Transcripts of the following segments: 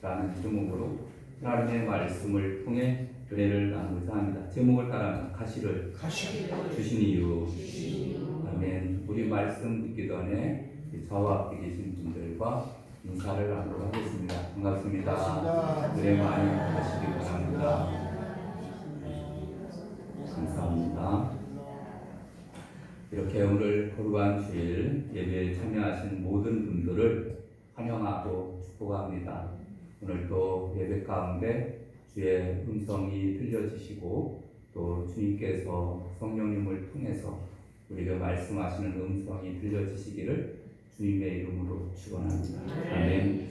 라는 제목으로 하나님의 말씀을 통해 은혜를 나누고자 합니다. 제목을 따라 가시를 주신 이유. 아멘. 우리 말씀 듣기 전에 저와 앞에 계신 분들과 인사를 나누도록 하겠습니다. 반갑습니다. 은혜 많이 받으시기 바랍니다. 감사합니다. 이렇게 오늘 거룩한 주일 예배에 참여하신 모든 분들을 환영하고 축복합니다. 오늘도 예배 가운데 주의 음성이 들려지시고 또 주님께서 성령님을 통해서 우리가 말씀하시는 음성이 들려지시기를 주님의 이름으로 축원합니다. 아멘.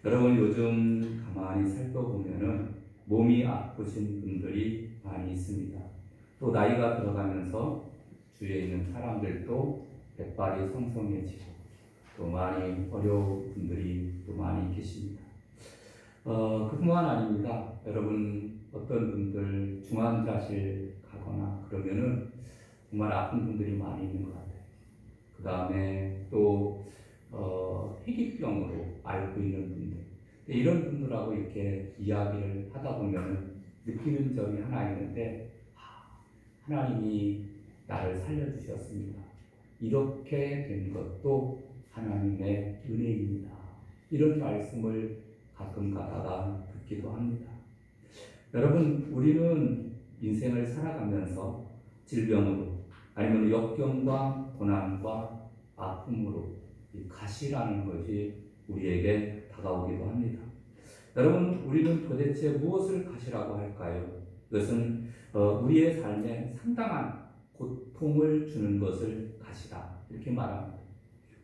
여러분 요즘 가만히 살펴보면은 몸이 아프신 분들이 많이 있습니다. 또 나이가 들어가면서 주위에 있는 사람들도 백발이 성성해지고 또 많이 어려운 분들이 또 많이 계십니다. 그뿐만 아닙니다. 여러분 어떤 분들 중환자실 가거나 그러면은 정말 아픈 분들이 많이 있는 것 같아요. 그 다음에 또 희귀병으로 앓고 있는 분들, 이런 분들하고 이렇게 이야기를 하다 보면 느끼는 점이 하나 있는데, 하나님이 나를 살려주셨습니다. 이렇게 된 것도 하나님의 은혜입니다. 이런 말씀을 가끔 가다가 듣기도 합니다. 여러분, 우리는 인생을 살아가면서 질병으로 아니면 역경과 고난과 아픔으로 가시라는 것이 우리에게 다가오기도 합니다. 여러분, 우리는 도대체 무엇을 가시라고 할까요? 이것은 우리의 삶에 상당한 고통을 주는 것을 가시라 이렇게 말합니다.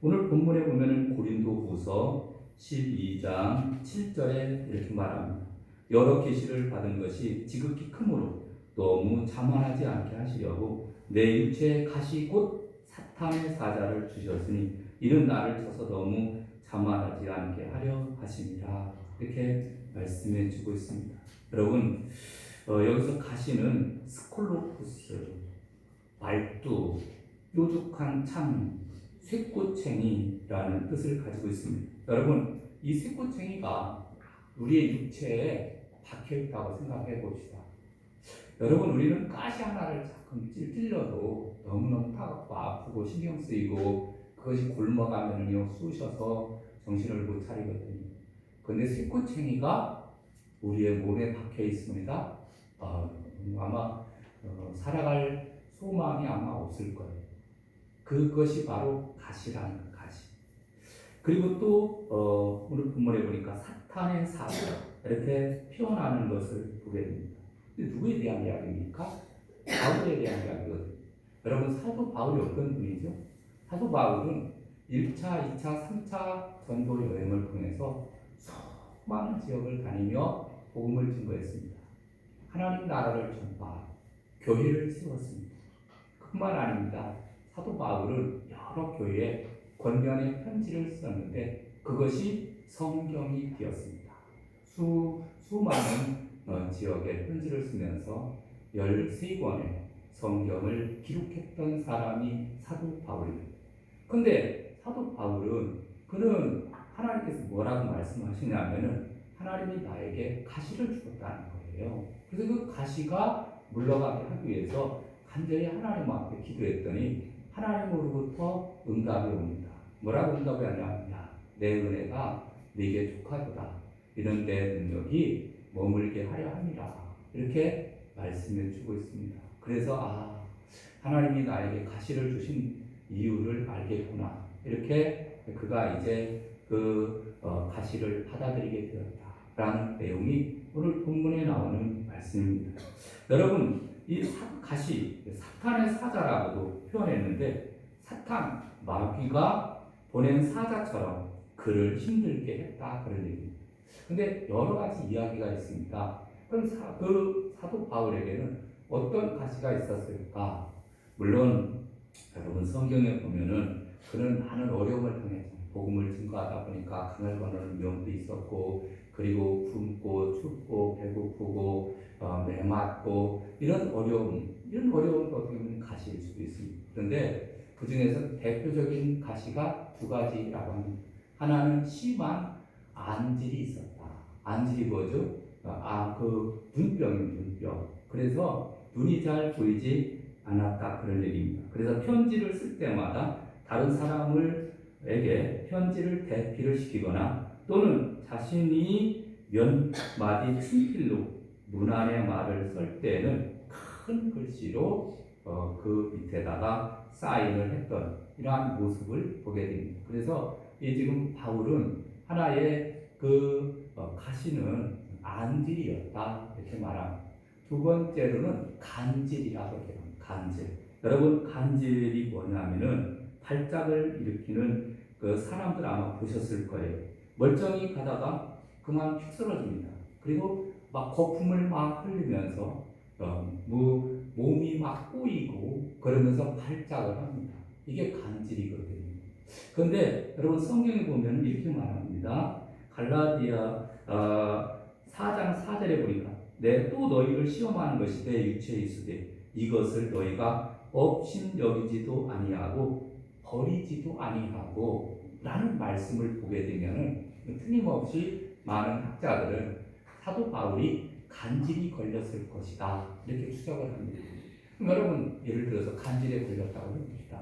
오늘 본문에 보면은 고린도후서 12장 7절에 이렇게 말합니다. 여러 계시를 받은 것이 지극히 크므로 너무 자만하지 않게 하시려고 내 육체에 가시 곧 사탄의 사자를 주셨으니 이는 나를 쳐서 너무 자만하지 않게 하려 하십니다. 이렇게 말씀해 주고 있습니다. 여러분 여기서 가시는 스콜로푸스, 말뚝, 뾰족한 창, 쇠꼬챙이라는 뜻을 가지고 있습니다. 여러분 이 쇠꼬챙이가 우리의 육체에 박혀 있다고 생각해 봅시다. 여러분 우리는 가시 하나를 가끔 찔러도 너무너무 타갑고 아프고 신경 쓰이고 그것이 굶어가면요 쑤셔서 정신을 못 차리거든요. 그런데 쇠꼬챙이가 우리의 몸에 박혀 있습니다. 아마 살아갈 소망이 아마 없을 거예요. 그것이 바로 가시라는 것, 가시. 그리고 또 오늘 본문에 보니까 사탄의 사자 이렇게 표현하는 것을 보게 됩니다. 누구에 대한 이야기입니까? 바울에 대한 이야기거든요. 여러분 사도 바울이 어떤 분이죠? 사도 바울은 1차, 2차, 3차 전도 여행을 통해서 수많은 지역을 다니며 복음을 증거했습니다. 하나님 나라를 전파, 교회를 세웠습니다. 그뿐만 아닙니다. 사도 바울은 여러 교회에 권면의 편지를 썼는데 그것이 성경이 되었습니다. 수많은 지역에 편지를 쓰면서 13권의 성경을 기록했던 사람이 사도 바울입니다. 근데 사도 바울은 그는 하나님께서 뭐라고 말씀하시냐면은 하나님이 나에게 가시를 주었다는 거예요. 그래서 그 가시가 물러가게 하기 위해서 간절히 하나님 앞에 기도했더니 하나님으로부터 응답이 옵니다. 뭐라고 응답이 하냐? 내 은혜가 네게 족하도다. 이런 내 능력이 머물게 하려 함이라. 이렇게 말씀해 주고 있습니다. 그래서 하나님이 나에게 가시를 주신 이유를 알겠구나. 이렇게 그가 이제 그 가시를 받아들이게 되었다라는 내용이 오늘 본문에 나오는 말씀입니다. 여러분 이 가시 사탄의 사자라고도 표현했는데 사탄 마귀가 보낸 사자처럼 그를 힘들게 했다 그런 얘기입니다. 근데 여러 가지 이야기가 있습니다. 그럼 그 사도 바울에게는 어떤 가시가 있었을까? 물론 여러분 성경에 보면은 그는 많은 어려움을 당했죠. 복음을 증거하다 보니까 강을 건너는 위험도 있었고, 그리고 굶고 춥고 배고프고 매맞고 이런 어려움도 어떻게 보면 가시일 수도 있습니다. 그런데 그 중에서 대표적인 가시가 두 가지라고 합니다. 하나는 심한 안질이 있었다. 안질이 뭐죠? 그 눈병. 그래서 눈이 잘 보이지 않았다 그런 얘기입니다. 그래서 편지를 쓸 때마다 다른 사람에게 편지를 대피를 시키거나 또는 자신이 몇 마디 친필로 문안의 말을 쓸 때는 큰 글씨로 그 밑에다가 사인을 했던 이러한 모습을 보게 됩니다. 그래서 이 지금 바울은 하나의 가시는 안질이었다 이렇게 말합니다. 두 번째로는 간질이라고 해요. 간질. 여러분 간질이 뭐냐면은 발작을 일으키는 그 사람들 아마 보셨을 거예요. 멀쩡히 가다가 그만 휙 쓰러집니다. 그리고 막 거품을 막 흘리면서 몸이 막 꼬이고 그러면서 발작을 합니다. 이게 간질이거든요. 그런데 여러분 성경에 보면 이렇게 말합니다. 갈라디아 4장 4절에 보니까 내 또 너희를 시험하는 것이 내 육체에 있으되 이것을 너희가 업신 여기지도 아니하고 버리지도 아니하고 라는 말씀을 보게 되면 틀림없이 많은 학자들은 사도 바울이 간질이 걸렸을 것이다 이렇게 추적을 합니다. 그럼 여러분 예를 들어서 간질에 걸렸다고 해봅시다.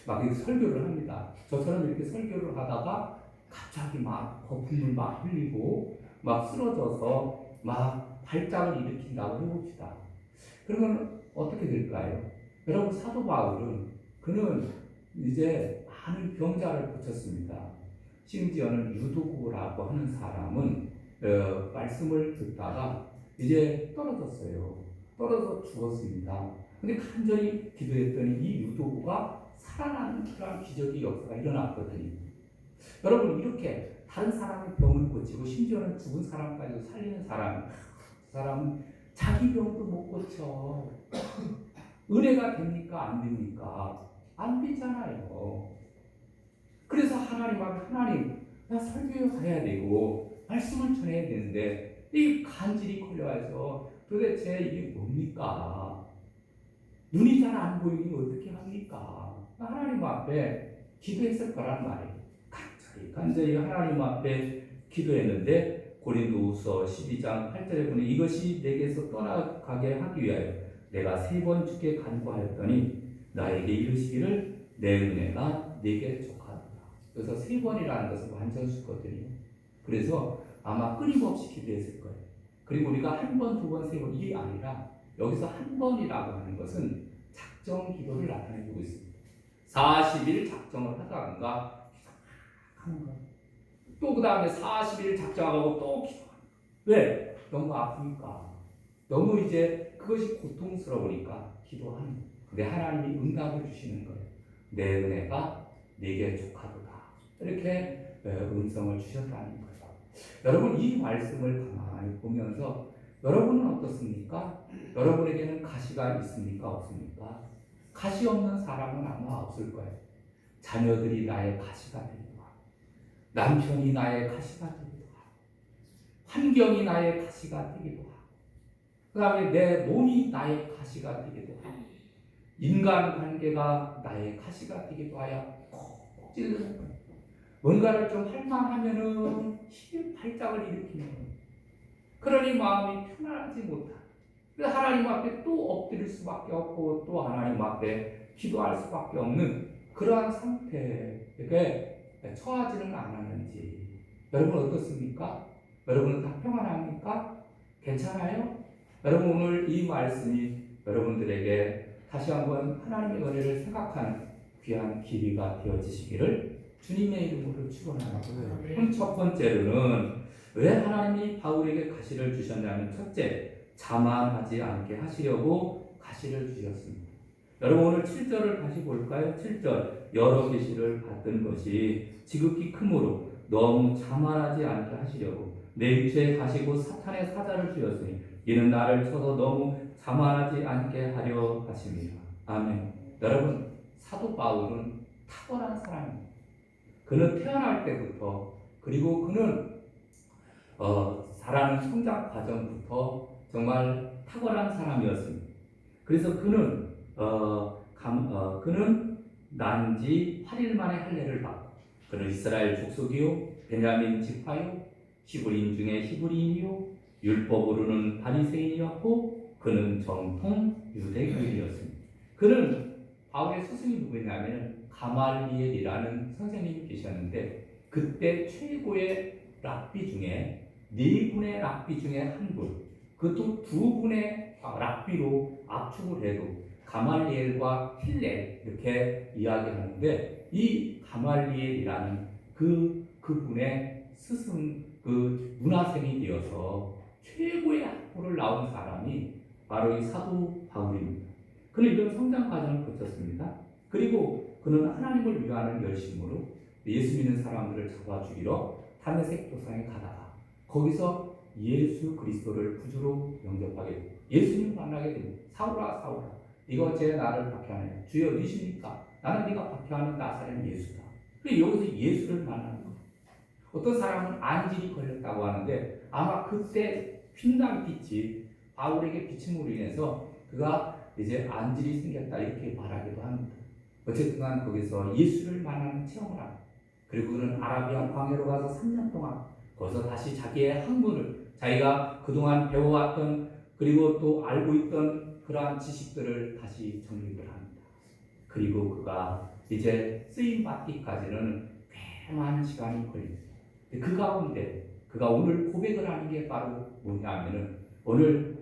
막 이렇게 설교를 합니다. 저처럼 이렇게 설교를 하다가 갑자기 막 거품을 막 흘리고 막 쓰러져서 막 발작을 일으킨다고 해봅시다. 그러면 어떻게 될까요? 여러분 사도 바울은 그는 이제 많은 병자를 고쳤습니다. 심지어는 유도구라고 하는 사람은 말씀을 듣다가 이제 떨어졌어요. 떨어져 죽었습니다. 근데 간절히 기도했더니 이 유도구가 살아나는 그러한 기적의 역사가 일어났거든요. 여러분 이렇게 다른 사람의 병을 고치고 심지어는 죽은 사람까지 살리는 사람은 자기 병도 못 고쳐. 은혜가 됩니까? 안 됩니까? 안 되잖아요. 그래서 하나님 나 설교에 가야 되고 말씀을 전해야 되는데 이 간질이 걸려와서 도대체 이게 뭡니까? 눈이 잘 안 보이니 어떻게 합니까? 하나님 앞에 기도했을 거란 말이에요. 간절히 하나님 앞에 기도했는데 고린도후서 12장 8절에 보니 이것이 내게서 떠나가게 하기 위하여 내가 3번 주께 간구하였더니 나에게 이르시기를 내 은혜가 네게 족하도다. 그래서 3번이라는 것은 완전수거든요. 그래서 아마 끊임없이 기도했을 거예요. 그리고 우리가 1번, 2번, 3번 이게 아니라 여기서 1번이라고 하는 것은 작정 기도를 나타내고 있습니다. 40일 작정을 하다가 하는 거예요. 또 그 다음에 40일 작정하고 또 기도하는 거예요. 왜? 너무 아프니까. 너무 이제 그것이 고통스러우니까 기도하는 거예요. 근데 하나님이 응답을 주시는 거예요. 내 은혜가 네게 족하도다. 이렇게 음성을 주셨다는 거예요. 여러분 이 말씀을 가만히 보면서 여러분은 어떻습니까? 여러분에게는 가시가 있습니까? 없습니까? 가시 없는 사람은 아마 없을 거예요. 자녀들이 나의 가시가 되기도 하고 남편이 나의 가시가 되기도 하고 환경이 나의 가시가 되기도 하고 그 다음에 내 몸이 나의 가시가 되기도 하고 인간관계가 나의 가시가 되기도 하여 꼭 찔르는 거예요. 뭔가를 좀 할만하면은 발작을 일으키는 거예요. 그러니 마음이 편안하지 못하고 그래서 하나님 앞에 또 엎드릴 수밖에 없고 또 하나님 앞에 기도할 수밖에 없는 그러한 상태에 처하지는 않았는지 여러분 어떻습니까? 여러분은 다 평안합니까? 괜찮아요? 여러분 오늘 이 말씀이 여러분들에게 다시 한번 하나님의 은혜를 생각하는 귀한 기회가 되어지시기를 주님의 이름으로 축원합니다. 그럼 첫 번째로는 왜 하나님이 바울에게 가시를 주셨냐면 첫째, 자만하지 않게 하시려고 가시를 주셨습니다. 여러분 오늘 7절을 다시 볼까요? 7절 여러 계시를 받은 것이 지극히 크므로 너무 자만하지 않게 하시려고 내 육체에 가시고 사탄의 사자를 주셨으니 이는 나를 쳐서 너무 자만하지 않게 하려 하십니다. 아멘. 여러분 사도 바울은 탁월한 사람입니다. 그는 태어날 때부터 그리고 그는 자라는 성장 과정부터 정말 탁월한 사람이었습니다. 그래서 그는 난 지 8일 만에 할례를 받고 그는 이스라엘 족속이요 베냐민 지파요 히브리인 중에 히브리인이요 율법으로는 바리새인이었고 그는 정통 유대교인이었습니다. 그는 바울의 스승이 누구냐면 가말리엘이라는 선생님이 계셨는데 그때 최고의 랍비 중에 네 분의 랍비 중에 한 분, 그것도 두 분의 랍비로 압축을 해도 가말리엘과 힐렐 이렇게 이야기하는데 이 가말리엘이라는 그분의 스승 문화생이 되어서 최고의 학부를 나온 사람이 바로 이 사도 바울입니다. 그는 이런 성장 과정을 거쳤습니다. 그리고 그는 하나님을 위하는 열심으로 예수 믿는 사람들을 잡아 죽이러 다메섹 도상에 가다가 거기서 예수 그리스도를 구주로 영접하게 되고 예수님을 만나게 됩니다. 사울아 사울아 네가 어째 나를 박해하느냐 주여 누구십니까? 나는 네가 박해하는 나사렛 예수다. 그래서 여기서 예수를 만나는 거예요. 어떤 사람은 안질이 걸렸다고 하는데 아마 그때 핀당 빛이 바울에게 비침으로 인해서 그가 이제 안질이 생겼다 이렇게 말하기도 합니다. 어쨌든 간 거기서 예수를 만나는 체험을 합니다. 그리고 그는 아라비아 광야로 가서 3년 동안 거기서 다시 자기의 학문을 자기가 그동안 배워왔던 그리고 또 알고 있던 그러한 지식들을 다시 정립을 합니다. 그리고 그가 이제 쓰임받기까지는 꽤 많은 시간이 걸립니다. 그 가운데 그가 오늘 고백을 하는 게 바로 뭐냐면은 오늘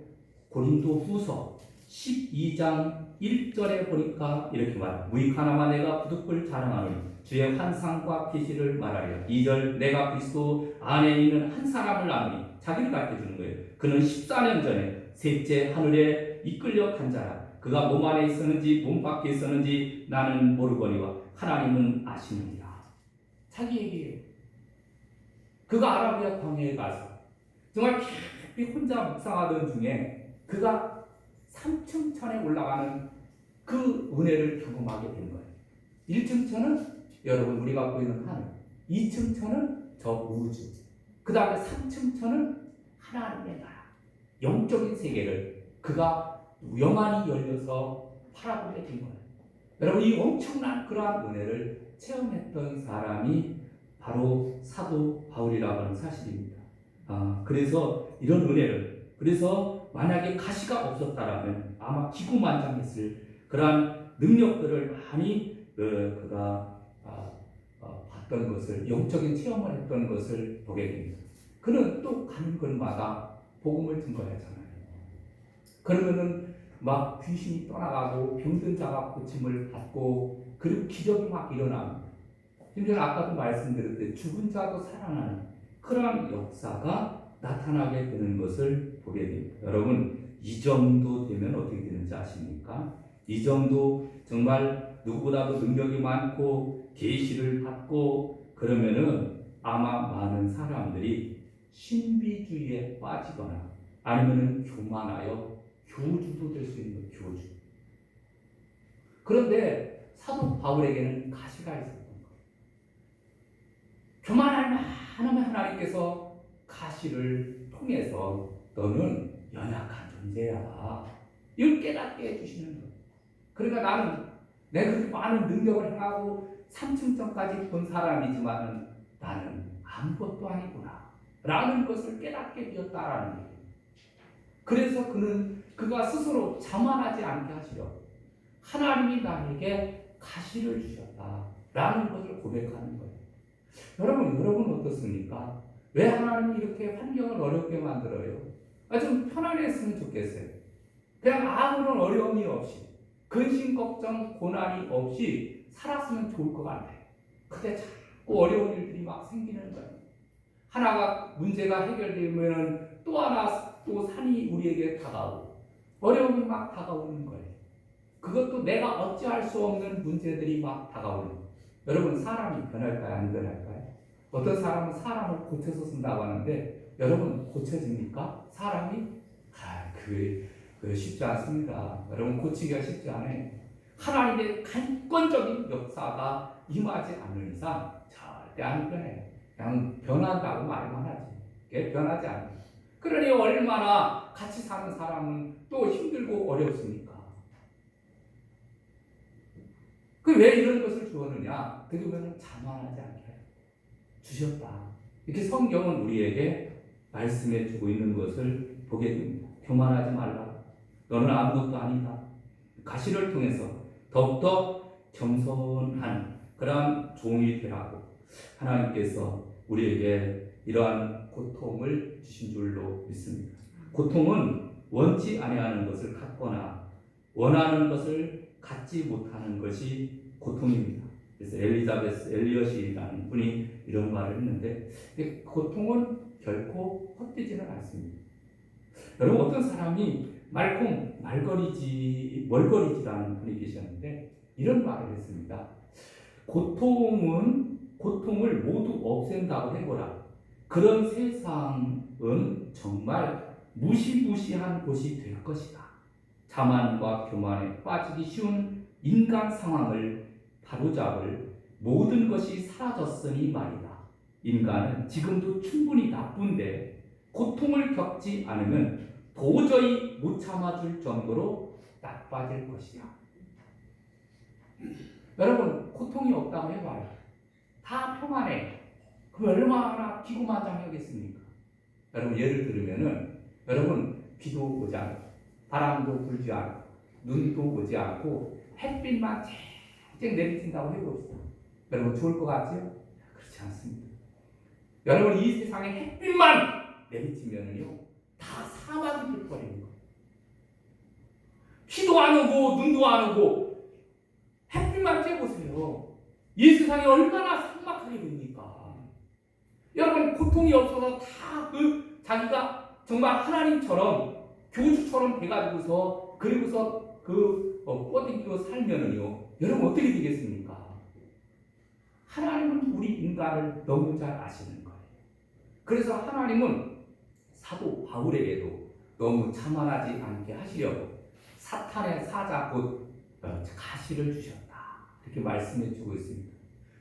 고린도 후서 12장 1절에 보니까 이렇게 말합니다. 무익하나마 내가 부득불 자랑하노니 주의 환상과 계시를 말하려. 2절 내가 그리스도 안에 있는 한 사람을 아노니 자기를 가르쳐주는 거예요. 그는 14년 전에 셋째 하늘에 이끌려 간 자라. 그가 몸 안에 있었는지 몸 밖에 있었는지 나는 모르거니와 하나님은 아시느니라. 자기 얘기예요. 그가 아라비아 광야에 가서 정말 깊이 혼자 묵상하던 중에 그가 3층 천에 올라가는 그 은혜를 경험하게 된 거예요. 1층 천은 여러분 우리가 보이는 하늘, 2층 천은 저 우주, 그 다음에 3층 천은 하나님의 나라, 영적인 세계를 그가 영안이 열려서 바라보게 된 거예요. 여러분 이 엄청난 그러한 은혜를 체험했던 사람이 바로 사도 바울이라고 하는 사실입니다. 그래서 이런 은혜를 그래서 만약에 가시가 없었다라면 아마 기구만장했을 그러한 능력들을 많이 그가 봤던 것을 영적인 체험을 했던 것을 보게 됩니다. 그는 또 가는 곳마다 복음을 증거하잖아요. 그러면은 막 귀신이 떠나가고 병든 자가 고침을 받고 그리고 기적이 막 일어납니다. 심지어 아까도 말씀드렸듯이 죽은 자도 살아나는 그러한 역사가 나타나게 되는 것을 보게 됩니다. 여러분 이 정도 되면 어떻게 되는지 아십니까? 이 정도 정말 누구보다도 능력이 많고 계시를 받고 그러면은 아마 많은 사람들이 신비주의에 빠지거나 아니면은 교만하여 교주도 될 수 있는 교주. 그런데 사도 바울에게는 가시가 있었던 거예요. 교만할 만하면 하나님께서 가시를 통해서 너는 연약한 존재야. 이걸 깨닫게 해주시는 거예요. 그러니까 나는 내가 그렇게 많은 능력을 행하고 3층전까지 본 사람이지만 나는 아무것도 아니구나 라는 것을 깨닫게 되었다라는 거예요. 그래서 그가 스스로 자만하지 않게 하시려 하나님이 나에게 가시를 주셨다라는 것을 고백하는 거예요. 여러분 어떻습니까? 왜 하나님이 이렇게 환경을 어렵게 만들어요? 좀 편안했으면 좋겠어요. 그냥 아무런 어려움이 없이 근심 걱정 고난이 없이 살았으면 좋을 것 같아요. 근데 자꾸 어려운 일들이 막 생기는 거예요. 하나가 문제가 해결되면 또 하나 또 산이 우리에게 다가오고 어려움이 막 다가오는 거예요. 그것도 내가 어찌할 수 없는 문제들이 막 다가오는 거예요. 여러분 사람이 변할까요? 안 변할까요? 어떤 사람은 사람을 고쳐서 쓴다고 하는데 여러분 고쳐집니까? 사람이? 그게 쉽지 않습니다. 여러분 고치기가 쉽지 않아요. 하나님의 강권적인 역사가 임하지 않는 이상 절대 안 변해요. 그냥 변한다고 말만 하지. 그게 변하지 않아요. 그러니 얼마나 같이 사는 사람은 또 힘들고 어렵습니까? 왜 이런 것을 주었느냐? 그러면 자만하지 않게 주셨다. 이렇게 성경은 우리에게 말씀해 주고 있는 것을 보게 됩니다. 교만하지 말라. 너는 아무것도 아니다. 가시를 통해서 더욱더 겸손한 그러한 종이 되라고 하나님께서 우리에게 이러한 고통을 주신 줄로 믿습니다. 고통은 원치 아니하는 것을 갖거나 원하는 것을 갖지 못하는 것이 고통입니다. 그래서 엘리자베스 엘리엇이라는 분이 이런 말을 했는데, 고통은 결코 헛되지는 않습니다. 여러분, 어떤 사람이 멀거리지라는 분이 계셨는데 이런 말을 했습니다. 고통을 모두 없앤다고 해보라. 그런 세상은 정말 무시무시한 곳이 될 것이다. 자만과 교만에 빠지기 쉬운 인간 상황을 바로잡을 모든 것이 사라졌으니 말이다. 인간은 지금도 충분히 나쁜데 고통을 겪지 않으면 도저히 못 참아줄 정도로 나빠질 것이다. 여러분, 고통이 없다고 해봐요. 다 평안해. 그럼 얼마나 기고만장하겠습니까? 여러분, 예를 들면은 여러분, 비도 오지 않고 바람도 불지 않고 눈도 오지 않고 햇빛만 쨍쨍 내리친다고 해봅시다. 여러분, 좋을 것 같죠? 그렇지 않습니다. 여러분, 이 세상에 햇빛만 내리치면은요 다 사막이 돼버리는 거예요. 비도 안 오고 눈도 안 오고 햇빛만 쬐보세요. 이 세상이 얼마나 삭막하게 됩니까? 여러분, 고통이 없어서 다 자기가 정말 하나님처럼 교주처럼 돼가지고서 그리고서 뻗기고 살면은요, 여러분 어떻게 되겠습니까? 하나님은 우리 인간을 너무 잘 아시는 거예요. 그래서 하나님은 사도 바울에게도 너무 자만하지 않게 하시려고 사탄의 사자 곧 가시를 주셨다, 이렇게 말씀해 주고 있습니다.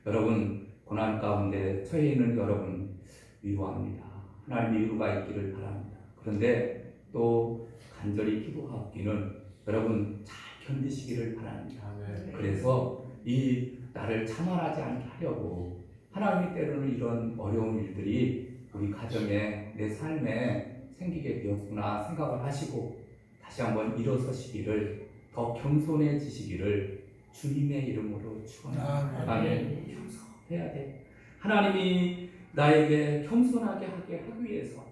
여러분, 고난 가운데 처해 있는 여러분 위로합니다. 하나님의 위로가 있기를 바랍니다. 그런데 또 간절히 기도하기는 여러분 잘 견디시기를 바랍니다. 그래서 이 나를 자만하지 않게 하려고 하나님이 때로는 이런 어려운 일들이 우리 가정에, 내 삶에 생기게 되었구나 생각을 하시고 다시 한번 일어서시기를, 더 겸손해지시기를 주님의 이름으로 축원합니다. 아멘. 겸손해야 돼. 하나님이 나에게 겸손하게 하기 위해서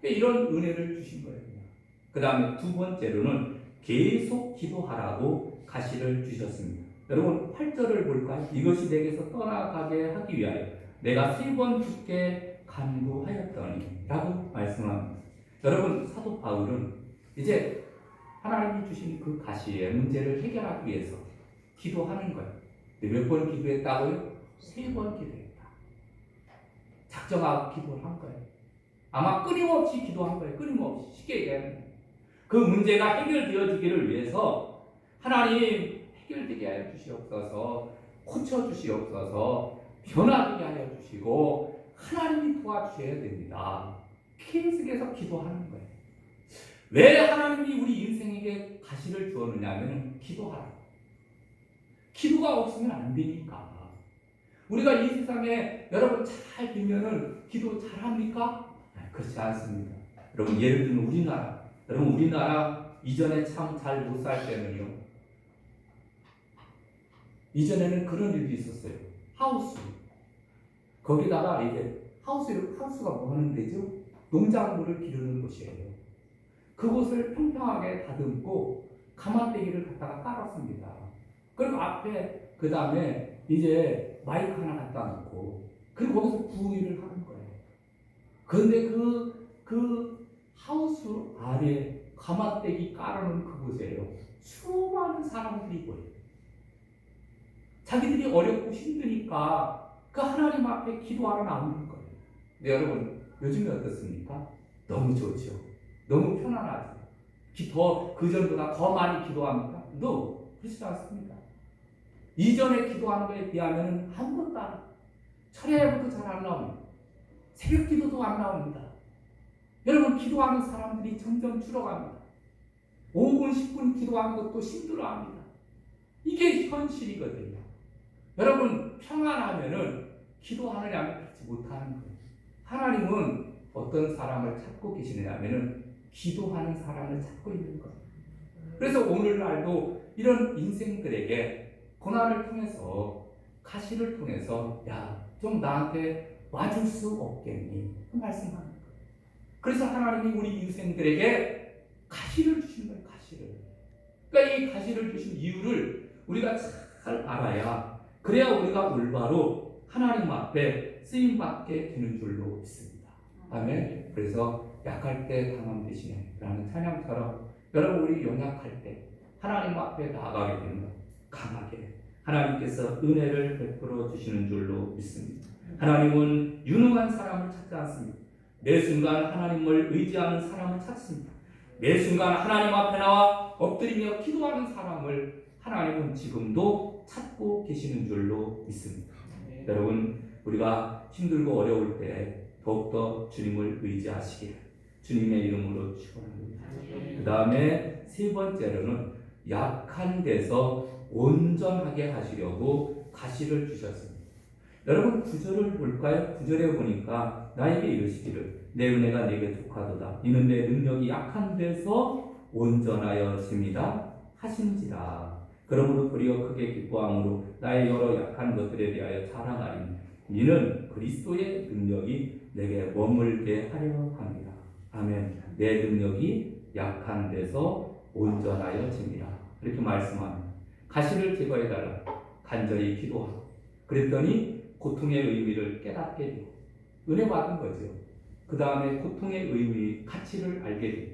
이런 은혜를 주신 거예요. 그 다음에 두 번째로는 계속 기도하라고 가시를 주셨습니다. 여러분, 8절을 볼까요? 이것이 내게서 떠나가게 하기 위하여 내가 3번 주께 간구하였더니 라고 말씀합니다. 여러분, 사도 바울은 이제 하나님이 주신 그 가시의 문제를 해결하기 위해서 기도하는 거예요. 몇 번 기도했다고요? 3번 기도했다. 작정하고 기도를 한 거예요. 아마 끊임없이 기도한 거예요. 끊임없이. 쉽게 얘기하면 그 문제가 해결되어지기를 위해서 하나님 해결되게 하여 주시옵소서, 고쳐주시옵소서, 변화되게 하여 주시고 하나님이 도와주셔야 됩니다. 계속해서 기도하는 거예요. 왜 하나님이 우리 인생에게 가시를 주었느냐 하면 기도하라. 기도가 없으면 안 되니까. 우리가 이 세상에 여러분 잘 되면은 기도 잘합니까? 그렇지 않습니다. 여러분, 예를 들면 우리나라 이전에 참 잘 못 살 때는요, 이전에는 그런 일도 있었어요. 하우스. 거기다가 이제 하우스가 뭐 하는 데죠? 농작물을 기르는 곳이에요. 그곳을 평평하게 다듬고 가마떼기를 갖다가 깔았습니다. 그리고 앞에 그 다음에 이제 마이크 하나 갖다 놓고 그리고 거기서 구이를 하는 거예요. 그런데 그 하우스 아래 가마떼기 깔아놓은 그곳에요, 수많은 사람들이 보여요. 자기들이 어렵고 힘드니까 그 하나님 앞에 기도하러 나오는 거예요. 네, 여러분, 요즘에 어떻습니까? 너무 좋죠. 너무 편안하죠. 그전보다 더 많이 기도합니까? No, 그렇지 않습니다. 이전에 기도하는 것에 비하면 아무것도 안 해요. 철야예배도 잘 안 나옵니다. 새벽 기도도 안 나옵니다. 여러분, 기도하는 사람들이 점점 줄어갑니다. 5분, 10분 기도하는 것도 힘들어합니다. 이게 현실이거든요. 여러분, 평안하면은 기도하느냐면 그렇지 못하는 거예요. 하나님은 어떤 사람을 찾고 계시느냐 하면은 기도하는 사람을 찾고 있는 거예요. 그래서 오늘날도 이런 인생들에게 고난을 통해서, 가시를 통해서 좀 나한테 와줄 수 없겠니? 그 말씀하는 거예요. 그래서 하나님이 우리 인생들에게 가시를 주신 거예요. 가시를. 그러니까 이 가시를 주신 이유를 우리가 잘 알아야, 그래야 우리가 올바로 하나님 앞에 쓰임받게 되는 줄로 믿습니다. 아멘. 그래서 약할 때 강함 되시네 라는 찬양처럼 여러분, 우리 연약할 때 하나님 앞에 나아가게 되는 것, 강하게 하나님께서 은혜를 베풀어 주시는 줄로 믿습니다. 하나님은 유능한 사람을 찾지 않습니다. 매 순간 하나님을 의지하는 사람을 찾습니다. 매 순간 하나님 앞에 나와 엎드리며 기도하는 사람을 하나님은 지금도 찾고 계시는 줄로 믿습니다. 여러분, 우리가 힘들고 어려울 때 더욱더 주님을 의지하시기를 주님의 이름으로 축원합니다. 그 다음에 세 번째로는 약한 데서 온전하게 하시려고 가시를 주셨습니다. 여러분, 구절을 볼까요? 구절에 보니까 나에게 이르시기를 내 은혜가 내게 족하도다. 이는 내 능력이 약한 데서 온전하여집니다 하신지라. 그러므로 도리어 크게 기뻐함으로 나의 여러 약한 것들에 대하여 자랑하리니 이는 그리스도의 능력이 내게 머물게 하려 합니다. 아멘. 내 능력이 약한 데서 온전하여집니다. 이렇게 말씀합니다. 가시를 제거해달라 간절히 기도하고, 그랬더니 고통의 의미를 깨닫게 되고 은혜 받은 거죠. 그 다음에 고통의 의미, 가치를 알게 되고,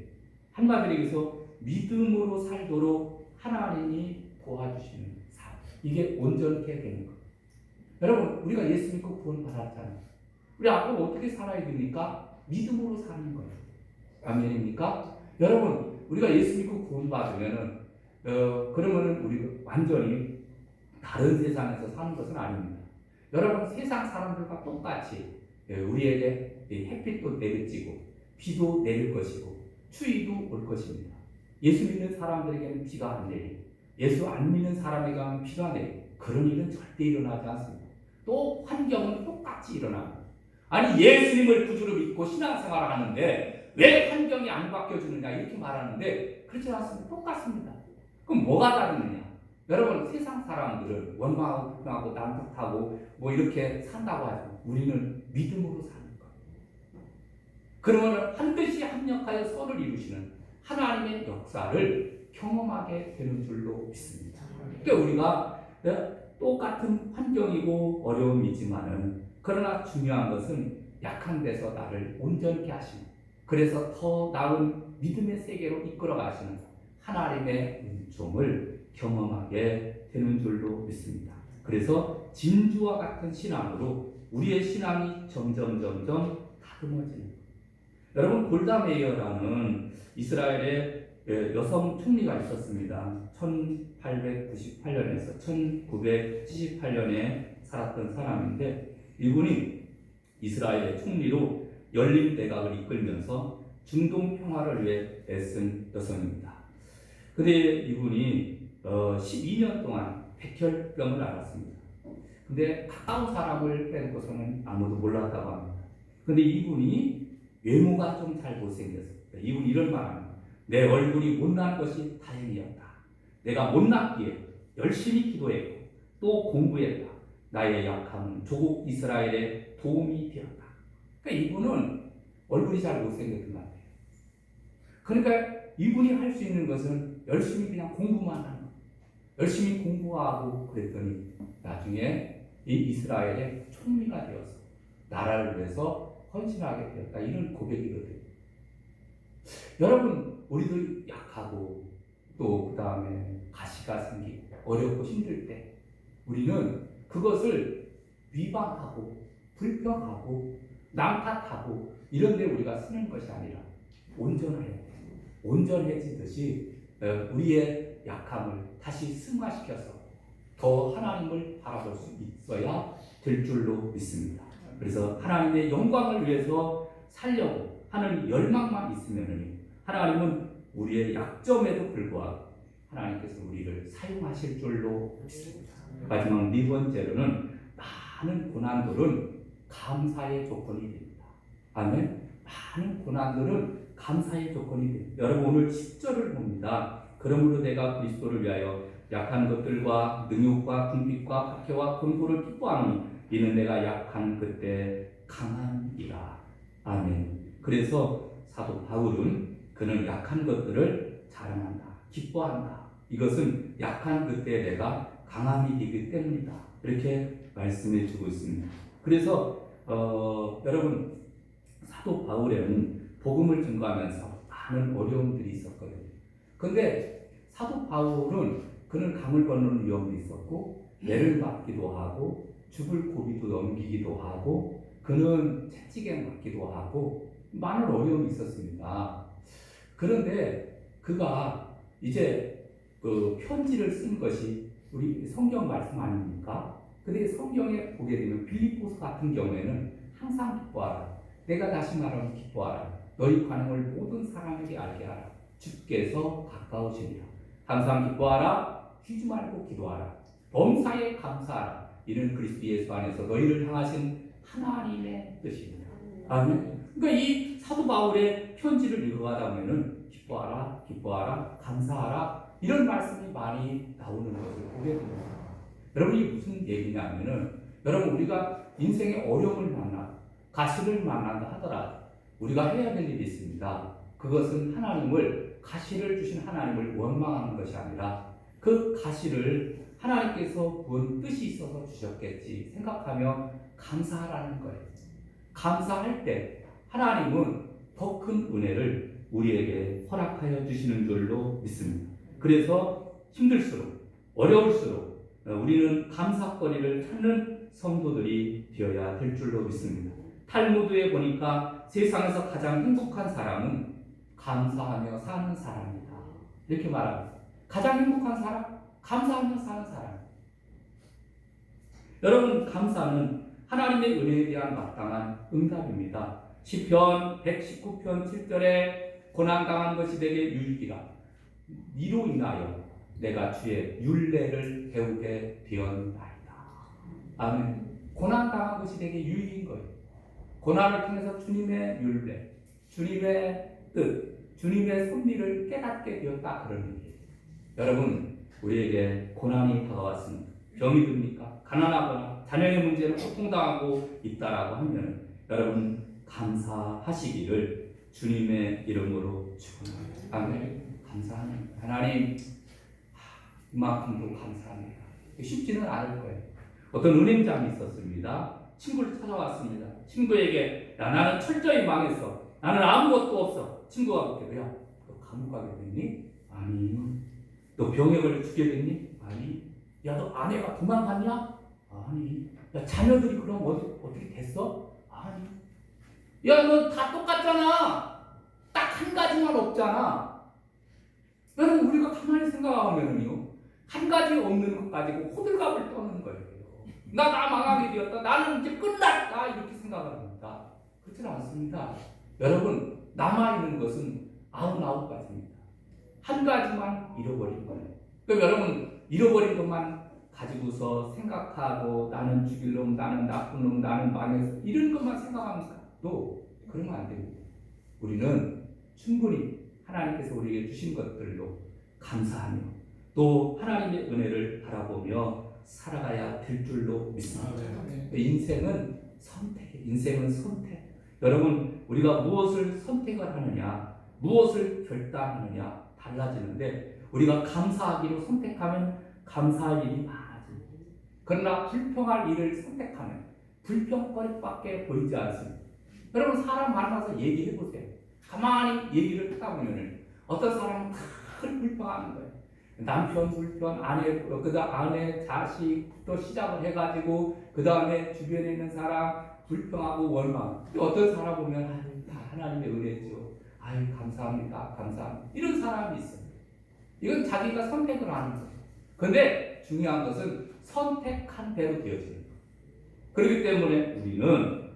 한마디로 얘기해서 믿음으로 살도록 하나님이 도와주시는 삶, 이게 온전케 되는 거예요. 여러분, 우리가 예수 믿고 구원 받았잖아요. 우리 앞으로 어떻게 살아야 됩니까? 믿음으로 사는 거예요. 아멘입니까? 여러분, 우리가 예수 믿고 구원 받으면은 그러면은 우리가 완전히 다른 세상에서 사는 것은 아닙니다. 여러분, 세상 사람들과 똑같이 우리에게 햇빛도 내리쬐고 비도 내릴 것이고 추위도 올 것입니다. 예수 믿는 사람들에게는 비가 안 내리고 예수 안 믿는 사람에게는 비가 내리고, 그런 일은 절대 일어나지 않습니다. 또 환경은 똑같이 일어납니다. 아니, 예수님을 구주로 믿고 신앙생활을 하는데 왜 환경이 안 바뀌어주느냐 이렇게 말하는데 그렇지 않습니다. 똑같습니다. 그럼 뭐가 다르느냐? 여러분, 세상 사람들은 원망하고 불평하고 남탓하고 뭐 이렇게 산다고 하죠. 우리는 믿음으로 사는 거예요. 그러면 반드시 합력하여 선을 이루시는 하나님의 역사를 경험하게 되는 줄로 믿습니다. 그러니까 우리가 똑같은 환경이고 어려움이지만은, 그러나 중요한 것은 약한 데서 나를 온전케 하시는, 그래서 더 나은 믿음의 세계로 이끌어 가시는 하나님의 은총을 경험하게 되는 줄로 믿습니다. 그래서 진주와 같은 신앙으로 우리의 신앙이 점점 다듬어지는. 여러분, 골다 메이어라는 이스라엘의 여성 총리가 있었습니다. 1898년에서 1978년에 살았던 사람인데, 이분이 이스라엘의 총리로 열린 내각을 이끌면서 중동 평화를 위해 애쓴 여성입니다. 근데 이분이 12년 동안 백혈병을 앓았습니다. 근데 가까운 사람을 빼놓고서는 아무도 몰랐다고 합니다. 근데 이분이 외모가 좀 잘 못생겼습니다. 이분이 이런 말 합니다. 내 얼굴이 못난 것이 다행이었다. 내가 못났기에 열심히 기도했고 또 공부했다. 나의 약함은 조국 이스라엘에 도움이 되었다. 그러니까 이분은 얼굴이 잘 못생겼던 것 같아요. 그러니까 이분이 할 수 있는 것은 열심히 그냥 공부만 하는 거예요. 열심히 공부하고 그랬더니 나중에 이 이스라엘의 총리가 되어서 나라를 위해서 헌신하게 되었다. 이런 고백이거든요. 여러분, 우리도 약하고 또 그 다음에 가시가 생기고 어렵고 힘들 때 우리는 그것을 비방하고 불평하고 남탓하고 이런 데 우리가 쓰는 것이 아니라 온전해야 돼요. 온전해지듯이 우리의 약함을 다시 승화시켜서 더 하나님을 바라볼 수 있어야 될 줄로 믿습니다. 그래서 하나님의 영광을 위해서 살려고 하는 열망만 있으면 하나님은 우리의 약점에도 불구하고 하나님께서 우리를 사용하실 줄로 믿습니다. 마지막 네 번째로는 많은 고난들은 감사의 조건이 됩니다. 아멘. 많은 고난들은 감사의 조건이 돼요. 여러분 오늘 10절을 봅니다. 그러므로 내가 그리스도를 위하여 약한 것들과 능욕과 궁핍과 박해와 곤고를 기뻐하노니 이는 내가 약한 그때 강함이라. 아멘. 그래서 사도 바울은 그는 약한 것들을 자랑한다, 기뻐한다. 이것은 약한 그때 내가 강함이 되기 때문이다. 이렇게 말씀해 주고 있습니다. 그래서 여러분 사도 바울에는 복음을 증거하면서 많은 어려움들이 있었거든요. 그런데 사도 바울은 그는 강을 건너는 위험도 있었고 매를 맞기도 하고 죽을 고비도 넘기기도 하고 그는 채찍에 맞기도 하고 많은 어려움이 있었습니다. 그런데 그가 이제 그 편지를 쓴 것이 우리 성경 말씀 아닙니까? 근데 성경에 보게 되면 빌립보서 같은 경우에는 항상 기뻐하라. 내가 다시 말하면 기뻐하라. 너희 관용을 모든 사람에게 알게 하라. 주께서 가까우시니라. 항상 기뻐하라. 쉬지 말고 기도하라. 범사에 감사하라. 이는 그리스도 예수 안에서 너희를 향하신 하나님의 뜻입니다. 아멘. 그러니까 이 사도 바울의 편지를 읽어가다 보면은 기뻐하라, 기뻐하라, 감사하라 이런 말씀이 많이 나오는 것을 보게 됩니다. 여러분 이게 무슨 얘기냐면은 여러분 우리가 인생의 어려움을 만나 가시를 만난다 하더라도 우리가 해야 될 일이 있습니다. 그것은 하나님을 가시를 주신 하나님을 원망하는 것이 아니라 그 가시를 하나님께서 부은 뜻이 있어서 주셨겠지 생각하며 감사하라는 거예요. 감사할 때 하나님은 더 큰 은혜를 우리에게 허락하여 주시는 줄로 믿습니다. 그래서 힘들수록 어려울수록 우리는 감사거리를 찾는 성도들이 되어야 될 줄로 믿습니다. 탈무드에 보니까 세상에서 가장 행복한 사람은 감사하며 사는 사람이다. 이렇게 말합니다. 가장 행복한 사람? 감사하며 사는 사람. 여러분 감사는 하나님의 은혜에 대한 마땅한 응답입니다. 시편 119편 7절에 고난당한 것이 내게 유익이라. 이로 인하여 내가 주의 율례를 배우게 되었나이다. 아멘. 고난당한 것이 내게 유익인 거예요. 고난을 통해서 주님의 율례, 주님의 뜻, 주님의 섭리를 깨닫게 되었다. 그런 얘기예요. 여러분 우리에게 고난이 다가왔습니다. 병이 듭니까? 가난하거나 자녀의 문제로 고통당하고 있다라고 하면 여러분 감사하시기를 주님의 이름으로 축원합니다. 아멘. 감사합니다. 하나님 이만큼도 감사합니다. 쉽지는 않을 거예요. 어떤 은행장이 있었습니다. 친구를 찾아왔습니다. 친구에게 야 나는 철저히 망했어. 나는 아무것도 없어. 친구가 그렇게 야 너 감옥 가게 됐니? 아니. 너 병에 걸려 죽게 됐니? 아니. 야 너 아내가 도망갔냐? 아니. 야 자녀들이 그럼 어떻게 됐어? 아니. 야 너 다 똑같잖아. 딱 한 가지만 없잖아. 여러분 우리가 가만히 생각하면요 한 가지 없는 것 가지고 호들갑을 떠는 거예요. 나 망하게 되었다. 나는 이제 끝났다. 이렇게 생각합니다. 그렇지 않습니다. 여러분 남아있는 것은 99가지입니다. 한 가지만 잃어버린 거예요. 그럼 여러분 잃어버린 것만 가지고서 생각하고 나는 죽일 놈, 나는 나쁜 놈, 나는 망했어 이런 것만 생각하니까 또 그러면 안 됩니다. 우리는 충분히 하나님께서 우리에게 주신 것들로 감사하며 또 하나님의 은혜를 바라보며 살아가야 될 줄로 믿습니다. 인생은 선택이에요. 인생은 선택. 여러분 우리가 무엇을 선택을 하느냐 무엇을 결단하느냐 달라지는데 우리가 감사하기로 선택하면 감사할 일이 많아집니다. 그러나 불평할 일을 선택하면 불평거리밖에 보이지 않습니다. 여러분 사람 만나서 얘기해보세요. 가만히 얘기를 하다 보면 어떤 사람은 큰 불평하는 거예요. 남편 불편, 아내, 자식부터 시작을 해가지고 그 다음에 주변에 있는 사람 불평하고 원망. 어떤 사람 보면 아유 다 하나님의 은혜죠. 아유 감사합니다, 감사합니다. 이런 사람이 있어요. 이건 자기가 선택을 하는 거예요. 그런데 중요한 것은 선택한 대로 되어지는 거예요. 그렇기 때문에 우리는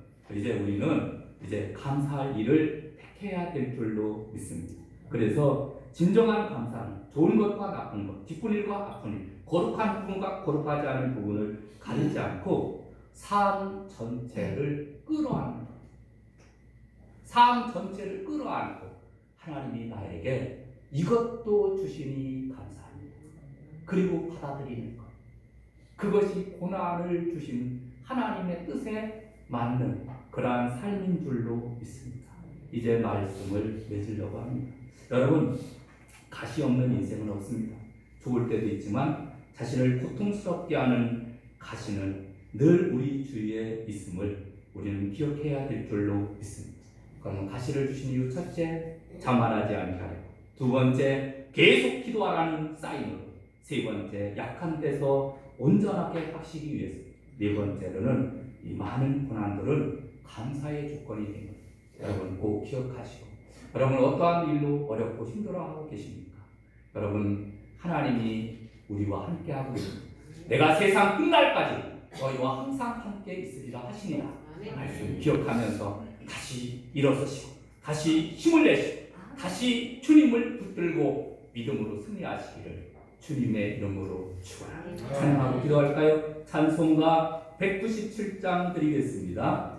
이제 감사할 일을 택해야 될 줄로 믿습니다. 그래서 진정한 감사는 좋은 것과 나쁜 것, 기쁜 일과 아픈 일, 거룩한 부분과 거룩하지 않은 부분을 가리지 않고 삶 전체를 끌어안는 것. 삶 전체를 끌어안고 하나님이 나에게 이것도 주시니 감사합니다. 그리고 받아들이는 것. 그것이 고난을 주신 하나님의 뜻에 맞는 그러한 삶인 줄로 믿습니다. 이제 말씀을 맺으려고 합니다. 여러분, 가시 없는 인생은 없습니다. 좋을 때도 있지만 자신을 고통스럽게 하는 가시는 늘 우리 주위에 있음을 우리는 기억해야 될 줄로 믿습니다. 그러면 가시를 주신 이유, 첫째, 자만하지 않게 하려. 두 번째, 계속 기도하라는 사인으로. 세 번째, 약한 데서 온전하게 하시기 위해서. 네 번째로는 이 많은 고난들은 감사의 조건이 됩니다. 여러분 꼭 기억하시고, 여러분 어떠한 일로 어렵고 힘들어하고 계십니까? 여러분, 하나님이 우리와 함께하고 있습니다. 내가 세상 끝날까지 너희와 항상 함께 있으리라 하시니라. 말씀 기억하면서 다시 일어서시고 다시 힘을 내시고 다시 주님을 붙들고 믿음으로 승리하시기를 주님의 이름으로 축원합니다. 찬양하고 기도할까요? 찬송가 197장 드리겠습니다.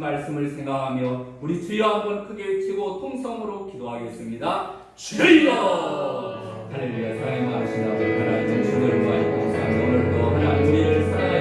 말씀을 생각하며 우리 주여 한번 크게 외치고 통성으로 기도하겠습니다. 주여! 할렐루야. 사랑이 많으신 아버지 하나님, 주를 구하니 감사합니다. 오늘도 하나님 우리를 사랑하여